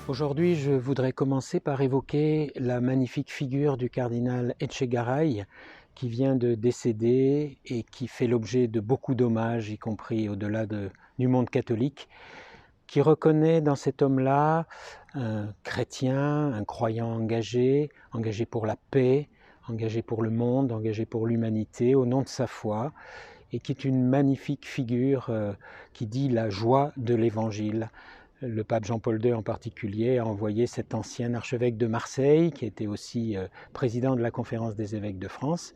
Aujourd'hui, je voudrais commencer par évoquer la magnifique figure du cardinal Etchegaray, qui vient de décéder et qui fait l'objet de beaucoup d'hommages, y compris au-delà du monde catholique, qui reconnaît dans cet homme-là un chrétien, un croyant engagé, engagé pour la paix, engagé pour le monde, engagé pour l'humanité, au nom de sa foi, et qui est une magnifique figure qui dit la joie de l'Évangile. Le pape Jean-Paul II en particulier a envoyé cet ancien archevêque de Marseille, qui était aussi président de la Conférence des évêques de France.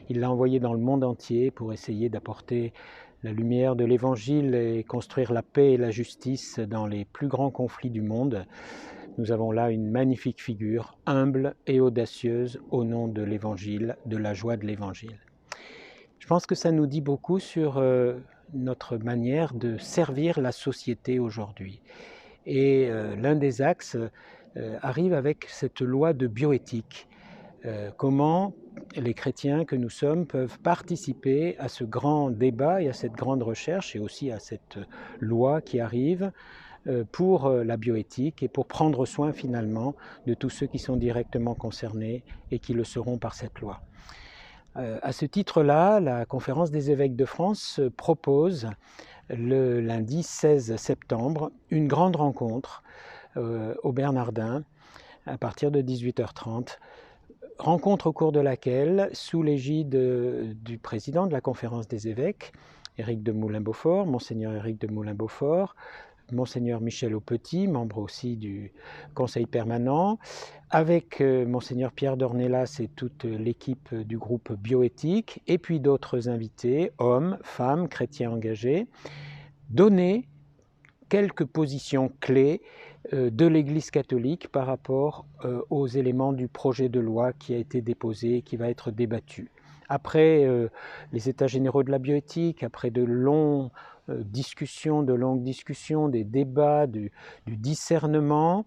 Il l'a envoyé dans le monde entier pour essayer d'apporter la lumière de l'Évangile et construire la paix et la justice dans les plus grands conflits du monde. Nous avons là une magnifique figure, humble et audacieuse au nom de l'Évangile, de la joie de l'Évangile. Je pense que ça nous dit beaucoup sur notre manière de servir la société aujourd'hui. Et l'un des axes arrive avec cette loi de bioéthique. Comment les chrétiens que nous sommes peuvent participer à ce grand débat et à cette grande recherche et aussi à cette loi qui arrive pour la bioéthique et pour prendre soin finalement de tous ceux qui sont directement concernés et qui le seront par cette loi. À ce titre-là, la Conférence des évêques de France propose le lundi 16 septembre une grande rencontre au Bernardin à partir de 18h30. Rencontre au cours de laquelle, sous l'égide du président de la Conférence des évêques, Éric de Moulin-Beaufort, Monseigneur Éric de Moulin-Beaufort, Monseigneur Michel Aupetit, membre aussi du Conseil permanent, avec Monseigneur Pierre Dornelas et toute l'équipe du groupe bioéthique, et puis d'autres invités, hommes, femmes, chrétiens engagés, donner quelques positions clés de l'Église catholique par rapport aux éléments du projet de loi qui a été déposé et qui va être débattu. Après les états généraux de la bioéthique, après de longues discussions, des débats, du discernement,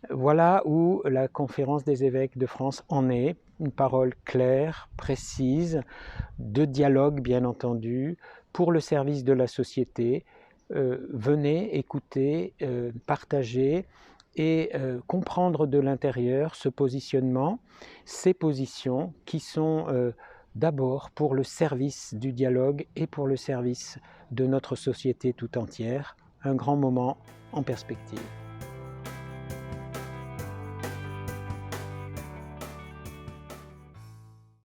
voilà où la Conférence des évêques de France en est. Une parole claire, précise, de dialogue bien entendu, pour le service de la société. Venez écouter, partager et comprendre de l'intérieur ce positionnement, ces positions qui sont d'abord pour le service du dialogue et pour le service de notre société tout entière. Un grand moment en perspective.